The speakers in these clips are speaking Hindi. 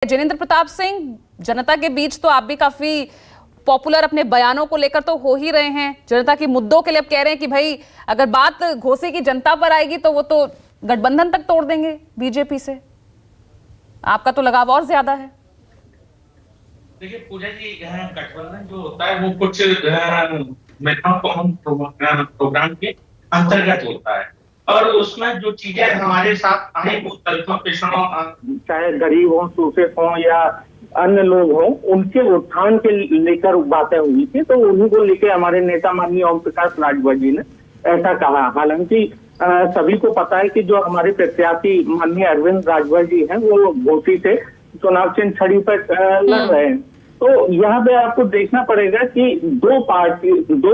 जिनेंद्र प्रताप सिंह, जनता के बीच तो आप भी काफी पॉपुलर अपने बयानों को लेकर तो हो ही रहे हैं। जनता के मुद्दों के लिए अब कह रहे हैं कि भाई अगर बात घोसी की जनता पर आएगी तो वो तो गठबंधन तक तोड़ देंगे बीजेपी से। आपका तो लगाव और ज्यादा है। देखिए पूजा जी, गठबंधन जो होता है वो कुछ प्रोग्राम के अंतर्गत होता है और उसमें जो चीजें हमारे साथ आई वो दलितों, पिछड़ों, चाहे गरीब हो, शोषित हो या अन्य लोग हो, उनके उत्थान के लेकर बातें हुई थी। तो उन्हीं को लेकर हमारे नेता माननीय ओम प्रकाश राजभर जी ने ऐसा कहा। हालांकि सभी को पता है कि जो हमारे प्रत्याशी माननीय अरविंद राजभर जी हैं वो घोसी से चुनाव चिन्ह छड़ी पर लड़ रहे हैं। तो यहाँ पे आपको देखना पड़ेगा कि दो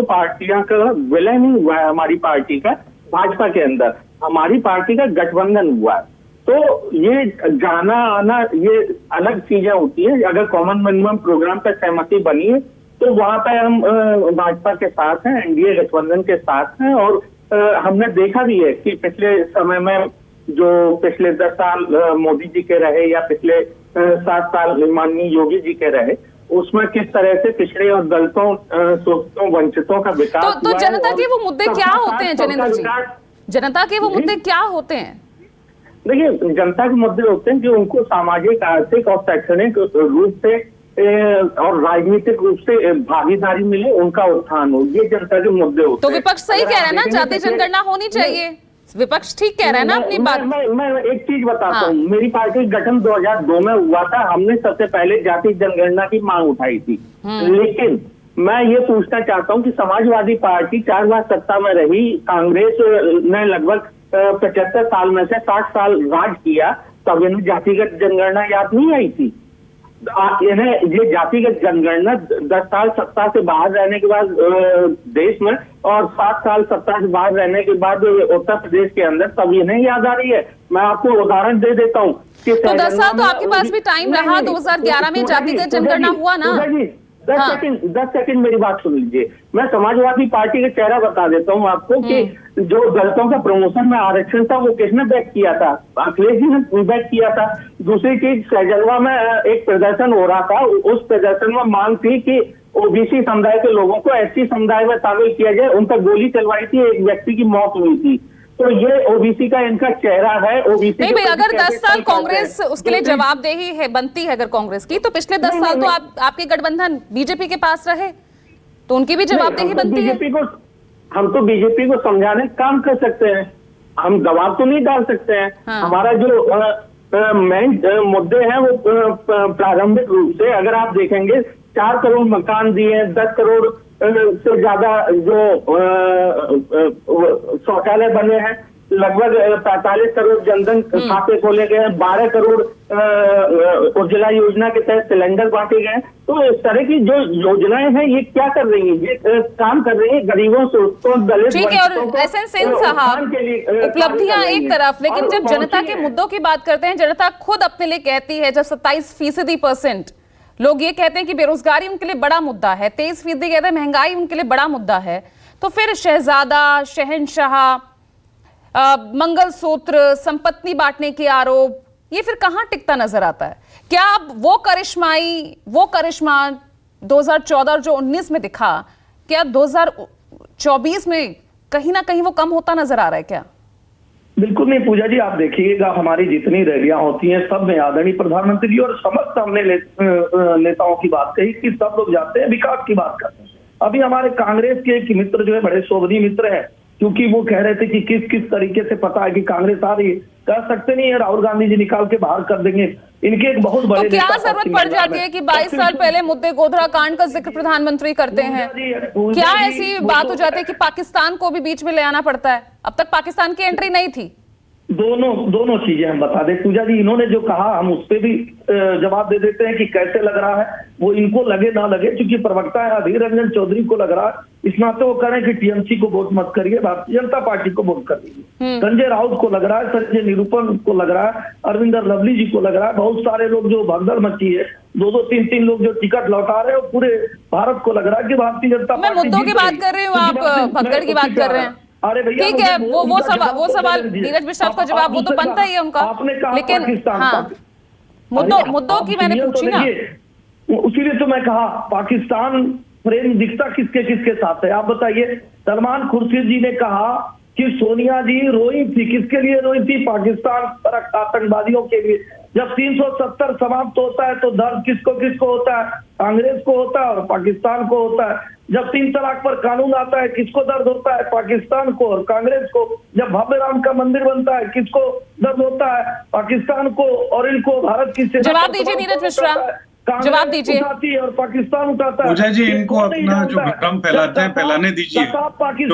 पार्टियां का विलय नहीं हुआ है। हमारी पार्टी का भाजपा के अंदर हमारी पार्टी का गठबंधन हुआ है। तो ये जाना आना ये अलग चीजें होती है। अगर कॉमन मिनिमम प्रोग्राम पर सहमति बनी है तो वहां पे हम भाजपा के साथ हैं, एनडीए गठबंधन के साथ हैं। और हमने देखा भी है कि पिछले समय में जो पिछले 10 साल मोदी जी के रहे या पिछले 7 साल माननीय योगी जी के रहे, उसमें किस तरह से पिछड़े और दलितों, शोषितों, वंचितों का विकास तो जनता के वो मुद्दे क्या होते हैं जिनेंद्र जी? जनता के वो मुद्दे क्या होते हैं? देखिए, जनता के मुद्दे होते हैं कि उनको सामाजिक, आर्थिक और शैक्षणिक रूप से और राजनीतिक रूप से भागीदारी मिले, उनका उत्थान हो, ये जनता के मुद्दे होते हैं। तो विपक्ष सही कह रहा है ना, जाति जनगणना होनी चाहिए। विपक्ष ठीक कह रहा है ना अपनी बात। मैं एक चीज बताता हूँ। मेरी पार्टी गठन 2002 में हुआ था। हमने सबसे पहले जाति जनगणना की मांग उठाई थी। लेकिन मैं ये पूछना चाहता हूँ कि समाजवादी पार्टी 4 बार सत्ता में रही, कांग्रेस ने लगभग 75 साल में से 60 साल राज किया, तब इन्हें जातिगत जनगणना याद नहीं आई थी। इन्हें ये जातिगत जनगणना 10 साल सत्ता से बाहर रहने के बाद देश में और 7 साल सत्ता से बाहर रहने के बाद उत्तर प्रदेश के अंदर तब इन्हें याद आ रही है। मैं आपको उदाहरण दे देता हूँ कि तो 10 साल तो आपके पास भी टाइम रहा। 2011 में जातिगत जनगणना हुआ ना। 10 सेकंड मेरी बात सुन लीजिए। मैं समाजवादी पार्टी का चेहरा बता देता हूँ आपको कि जो दलितों का प्रमोशन में आरक्षण था वो किसने बैक किया था? अखिलेश जी ने बैक किया था। दूसरी चीज, सहजलवा में एक प्रदर्शन हो रहा था। उस प्रदर्शन में मांग थी कि ओबीसी समुदाय के लोगों को एससी समुदाय में शामिल किया जाए। उन पर गोली चलवाई थी, एक व्यक्ति की मौत हुई थी। तो ये ओबीसी का इनका चेहरा है। ओबीसी नहीं भाई, अगर 10 साल कांग्रेस उसके लिए जवाबदेही है बनती है अगर कांग्रेस की, तो पिछले 10 साल तो आपके गठबंधन बीजेपी के पास रहे, तो उनकी भी जवाबदेही बनती है। हम तो बीजेपी को समझाने का काम कर सकते हैं, हम दबाव तो नहीं डाल सकते हैं। हमारा जो मेन मुद्दे हैं वो प्रारंभिक रूप से अगर आप देखेंगे 4 करोड़ मकान दिए, 10 करोड़ से ज्यादा जो शौचालय बने हैं, लगभग 45 करोड़ जनधन खाते खोले गए हैं, 12 करोड़ उज्ज्वला योजना के तहत सिलेंडर बांटे गए। तो इस तरह की जो योजनाएं हैं ये क्या कर रही है? ये काम कर रही है गरीबों, शोषितों, दलित, ठीक है। और एसएन सिंह साहब, उपलब्धियां एक तरफ, लेकिन जब जनता के मुद्दों की बात करते हैं, जनता खुद अपने लिए कहती है, जब 27% लोग ये कहते हैं कि बेरोजगारी उनके लिए बड़ा मुद्दा है, 23% कहते हैं महंगाई उनके लिए बड़ा मुद्दा है, तो फिर शहजादा, शहनशाह, मंगलसूत्र, संपत्ति बांटने के आरोप, ये फिर कहां टिकता नजर आता है? क्या अब वो करिश्मा 2014 और जो 19 में दिखा, क्या 2024 में कहीं ना कहीं वो कम होता नजर आ रहा है क्या? बिल्कुल नहीं पूजा जी, आप देखिएगा हमारी जितनी रैलियां होती हैं सब में आदरणीय प्रधानमंत्री और समस्त हमने नेताओं की बात कही कि सब लोग जाते हैं विकास की बात करते हैं। अभी हमारे कांग्रेस के एक मित्र जो है, बड़े शोभनीय मित्र है, क्योंकि वो कह रहे थे कि किस किस तरीके से पता है कि कांग्रेस आ रही है, कह सकते नहीं है राहुल गांधी जी निकाल के बाहर कर देंगे। इनके एक बहुत बड़े, तो क्या जरूरत पड़ जाती है कि 22 साल पहले मुद्दे गोधरा कांड का जिक्र प्रधानमंत्री करते हैं? क्या ऐसी बात हो जाती है कि पाकिस्तान को भी बीच में ले आना पड़ता है? अब तक पाकिस्तान की एंट्री नहीं थी। दोनों चीजें हम बता दें पूजा जी। इन्होंने जो कहा हम उस पर भी जवाब दे देते हैं कि कैसे लग रहा है, वो इनको लगे ना लगे, क्योंकि प्रवक्ता है अधीर रंजन चौधरी को लग रहा है, इस नाते वो करें कि टीएमसी को वोट मत करिए, भारतीय जनता पार्टी को वोट कर दीजिए। संजय राउत को लग रहा है, संजय निरूपम को लग रहा है, अरविंदर लवली जी को लग रहा है, बहुत सारे लोग जो भगदड़ मची है, 2-3 लोग जो टिकट लौटा रहे हैं, पूरे भारत को लग रहा है कि भारतीय जनता पार्टी। मैं मुद्दों की बात कर रही हूँ, आप भगदड़ की बात कर रहे हैं। अरे भैया ठीक है, वो सवाल नीरज बिश्नोई का जवाब वो तो बनता ही है उनका, आपने कहा लेकिन पाकिस्तान, मुद्दों की मैंने पूछी ना। उसीलिए तो मैं कहा पाकिस्तान प्रेम दिखता किसके किसके साथ है। आप बताइए, सलमान खुर्शीद जी ने कहा कि सोनिया जी रोई थी, किसके लिए रोई थी? पाकिस्तान पर आतंकवादियों के लिए। जब 370 समाप्त होता है तो दर्द किसको किसको होता है? कांग्रेस को होता है और पाकिस्तान को होता है। जब 3 तलाक पर कानून आता है किसको दर्द होता है? पाकिस्तान को और कांग्रेस को। जब भव्य राम का मंदिर बनता है किसको दर्द होता है? पाकिस्तान को और इनको भारत की सेना। जवाब दीजिए नीरज मिश्रा, जवाब दीजिए। उठाती है और पाकिस्तान उठाता है। पूजा जी, इनको अपना जो भ्रम फैलाते हैं फैलाने दीजिए। पाकिस्तान